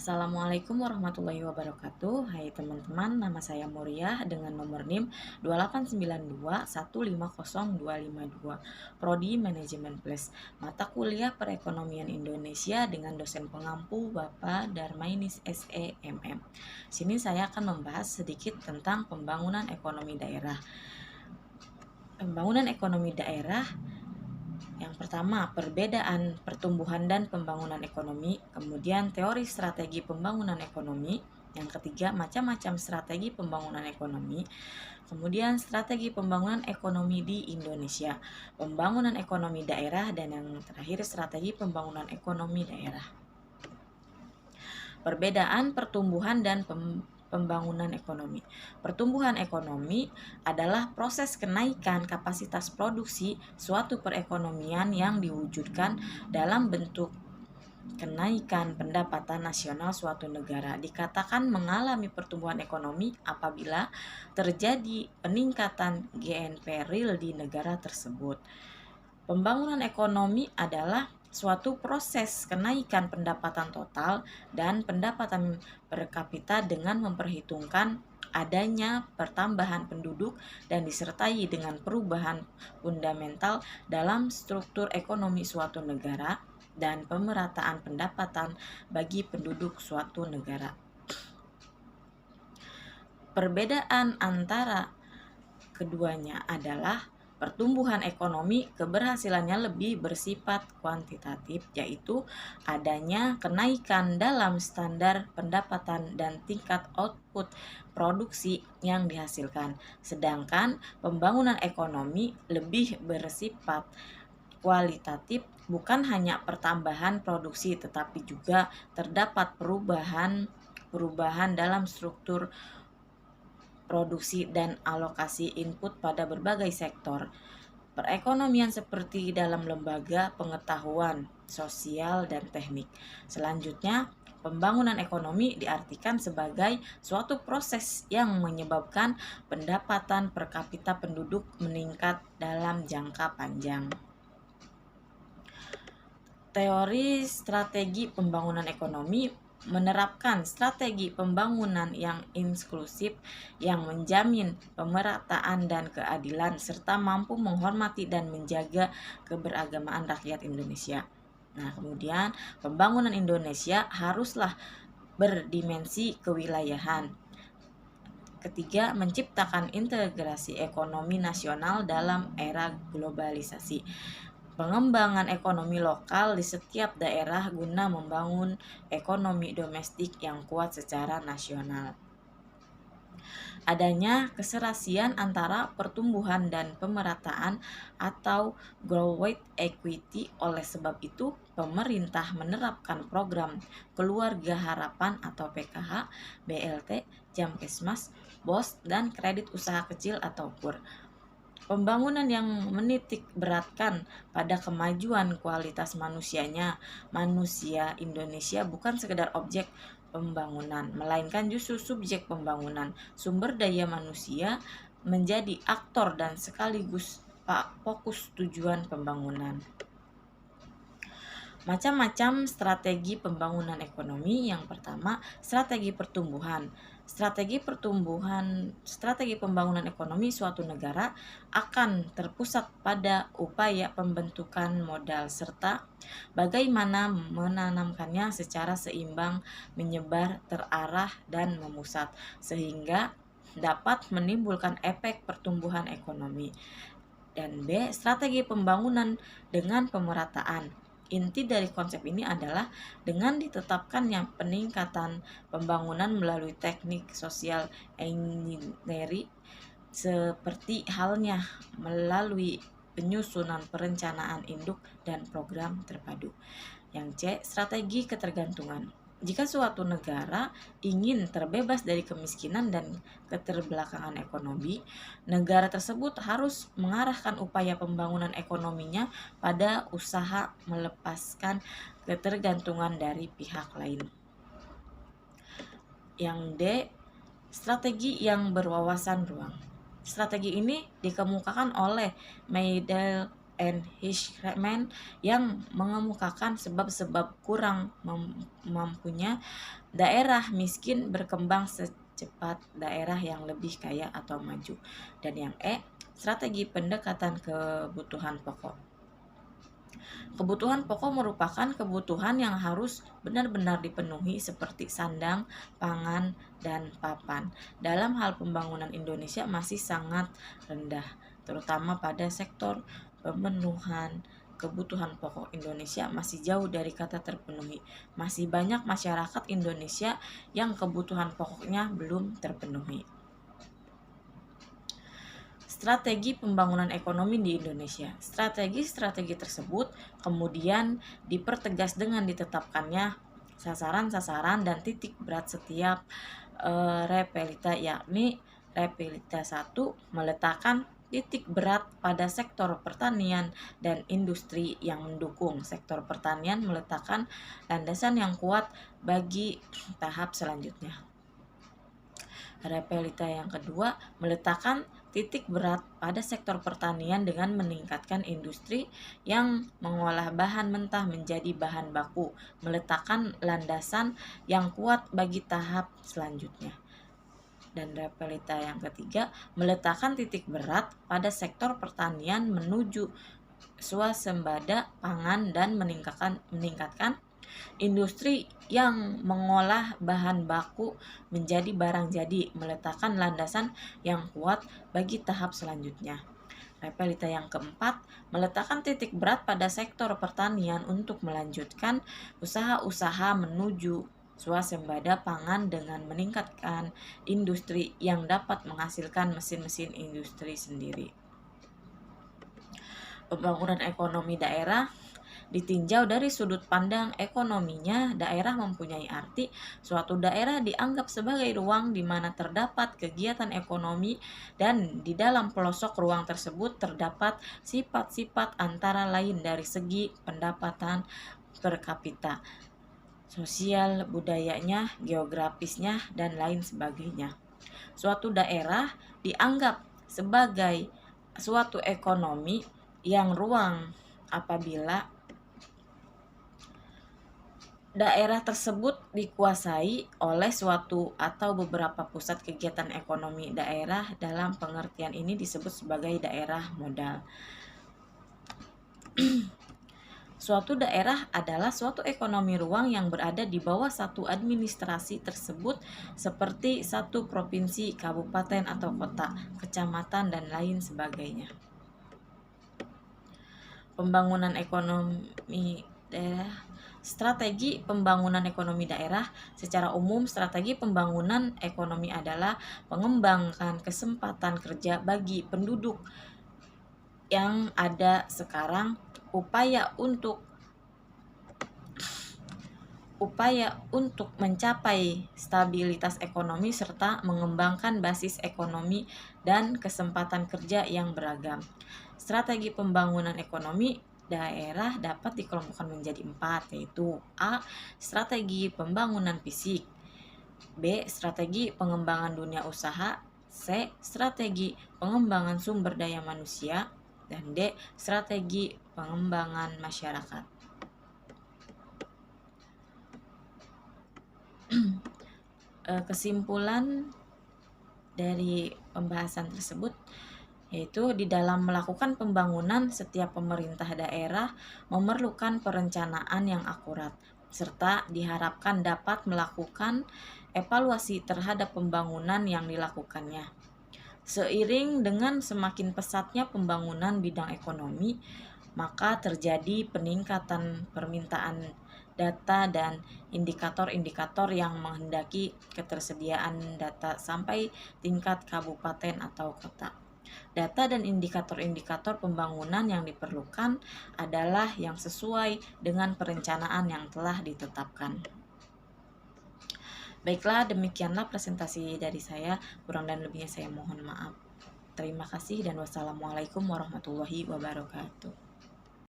Assalamualaikum warahmatullahi wabarakatuh. Hai teman-teman, nama saya Muriah dengan nomor NIM 28921500252. Prodi Manajemen Plus. Mata kuliah Perekonomian Indonesia dengan dosen pengampu Bapak Darmainis SEMM. Sini saya akan membahas sedikit tentang pembangunan ekonomi daerah. Pembangunan ekonomi daerah yang pertama, perbedaan pertumbuhan dan pembangunan ekonomi. Kemudian, teori strategi pembangunan ekonomi. Yang ketiga, macam-macam strategi pembangunan ekonomi. Kemudian, strategi pembangunan ekonomi di Indonesia, pembangunan ekonomi daerah, dan yang terakhir, strategi pembangunan ekonomi daerah. Perbedaan pertumbuhan dan pembangunan ekonomi. Pertumbuhan ekonomi adalah proses kenaikan kapasitas produksi suatu perekonomian yang diwujudkan dalam bentuk kenaikan pendapatan nasional suatu negara. Dikatakan mengalami pertumbuhan ekonomi apabila terjadi peningkatan GNP real di negara tersebut. Pembangunan ekonomi adalah suatu proses kenaikan pendapatan total dan pendapatan per kapita dengan memperhitungkan adanya pertambahan penduduk dan disertai dengan perubahan fundamental dalam struktur ekonomi suatu negara dan pemerataan pendapatan bagi penduduk suatu negara. Perbedaan antara keduanya adalah pertumbuhan ekonomi keberhasilannya lebih bersifat kuantitatif, yaitu adanya kenaikan dalam standar pendapatan dan tingkat output produksi yang dihasilkan. Sedangkan pembangunan ekonomi lebih bersifat kualitatif, bukan hanya pertambahan produksi tetapi juga terdapat perubahan dalam struktur produksi dan alokasi input pada berbagai sektor perekonomian seperti dalam lembaga pengetahuan sosial dan teknik. Selanjutnya, pembangunan ekonomi diartikan sebagai suatu proses yang menyebabkan pendapatan per kapita penduduk meningkat dalam jangka panjang. Teori strategi pembangunan ekonomi menerapkan strategi pembangunan yang inklusif yang menjamin pemerataan dan keadilan serta mampu menghormati dan menjaga keberagamaan rakyat Indonesia. Nah, kemudian pembangunan Indonesia haruslah berdimensi kewilayahan. Ketiga, menciptakan integrasi ekonomi nasional dalam era globalisasi. Pengembangan ekonomi lokal di setiap daerah guna membangun ekonomi domestik yang kuat secara nasional. Adanya keserasian antara pertumbuhan dan pemerataan atau growth equity. Oleh sebab itu, pemerintah menerapkan program Keluarga Harapan atau PKH, BLT, Jamkesmas, BOS, dan kredit usaha kecil atau KUR. Pembangunan yang menitik beratkan pada kemajuan kualitas manusianya. Manusia Indonesia bukan sekedar objek pembangunan, melainkan justru subjek pembangunan. Sumber daya manusia menjadi aktor dan sekaligus fokus tujuan pembangunan. Macam-macam strategi pembangunan ekonomi. Yang pertama, strategi pertumbuhan. Strategi pembangunan ekonomi suatu negara akan terpusat pada upaya pembentukan modal serta bagaimana menanamkannya secara seimbang, menyebar, terarah, dan memusat, sehingga dapat menimbulkan efek pertumbuhan ekonomi. Dan B, strategi pembangunan dengan pemerataan. Inti dari konsep ini adalah dengan ditetapkannya peningkatan pembangunan melalui teknik sosial engineering seperti halnya melalui penyusunan perencanaan induk dan program terpadu. Yang C, strategi ketergantungan. Jika suatu negara ingin terbebas dari kemiskinan dan keterbelakangan ekonomi, negara tersebut harus mengarahkan upaya pembangunan ekonominya pada usaha melepaskan ketergantungan dari pihak lain. Yang D, strategi yang berwawasan ruang. Strategi ini dikemukakan oleh Meindl Hirschman yang mengemukakan sebab-sebab kurang mampunya daerah miskin berkembang secepat daerah yang lebih kaya atau maju. Dan yang strategi pendekatan kebutuhan pokok. Kebutuhan pokok merupakan kebutuhan yang harus benar-benar dipenuhi seperti sandang, pangan, dan papan. Dalam hal pembangunan Indonesia masih sangat rendah, terutama pada sektor pemenuhan kebutuhan pokok. Indonesia masih jauh dari kata terpenuhi. Masih banyak masyarakat Indonesia yang kebutuhan pokoknya belum terpenuhi. Strategi pembangunan ekonomi di Indonesia. Strategi-strategi tersebut kemudian dipertegas dengan ditetapkannya sasaran-sasaran dan titik berat setiap repelita, yakni repelita 1 meletakkan titik berat pada sektor pertanian dan industri yang mendukung. Sektor pertanian meletakkan landasan yang kuat bagi tahap selanjutnya. Repelita yang kedua meletakkan titik berat pada sektor pertanian dengan meningkatkan industri yang mengolah bahan mentah menjadi bahan baku, meletakkan landasan yang kuat bagi tahap selanjutnya. Dan repelita yang ketiga meletakkan titik berat pada sektor pertanian menuju swasembada pangan dan meningkatkan industri yang mengolah bahan baku menjadi barang jadi, meletakkan landasan yang kuat bagi tahap selanjutnya. Repelita yang keempat, meletakkan titik berat pada sektor pertanian untuk melanjutkan usaha-usaha menuju swasembada pangan dengan meningkatkan industri yang dapat menghasilkan mesin-mesin industri sendiri. Pembangunan ekonomi daerah ditinjau dari sudut pandang ekonominya. Daerah mempunyai arti suatu daerah dianggap sebagai ruang di mana terdapat kegiatan ekonomi dan di dalam pelosok ruang tersebut terdapat sifat-sifat antara lain dari segi pendapatan per kapita, sosial, budayanya, geografisnya, dan lain sebagainya. Suatu daerah dianggap sebagai suatu ekonomi yang ruang apabila daerah tersebut dikuasai oleh suatu atau beberapa pusat kegiatan ekonomi. Daerah dalam pengertian ini disebut sebagai daerah modal. Suatu daerah adalah suatu ekonomi ruang yang berada di bawah satu administrasi tersebut seperti satu provinsi, kabupaten atau kota, kecamatan, dan lain sebagainya. Pembangunan ekonomi daerah. Strategi pembangunan ekonomi daerah. Secara umum, strategi pembangunan ekonomi adalah mengembangkan kesempatan kerja bagi penduduk yang ada sekarang, upaya untuk mencapai stabilitas ekonomi serta mengembangkan basis ekonomi dan kesempatan kerja yang beragam. Strategi pembangunan ekonomi daerah dapat dikelompokkan menjadi 4, yaitu A. Strategi pembangunan fisik, B. Strategi pengembangan dunia usaha, C. Strategi pengembangan sumber daya manusia, dan D. Strategi pengembangan masyarakat. Kesimpulan dari pembahasan tersebut yaitu di dalam melakukan pembangunan, setiap pemerintah daerah memerlukan perencanaan yang akurat, serta diharapkan dapat melakukan evaluasi terhadap pembangunan yang dilakukannya. Seiring dengan semakin pesatnya pembangunan bidang ekonomi, maka terjadi peningkatan permintaan data dan indikator-indikator yang menghendaki ketersediaan data sampai tingkat kabupaten atau kota. Data dan indikator-indikator pembangunan yang diperlukan adalah yang sesuai dengan perencanaan yang telah ditetapkan. Baiklah, demikianlah presentasi dari saya. Kurang dan lebihnya saya mohon maaf. Terima kasih dan wassalamualaikum warahmatullahi wabarakatuh.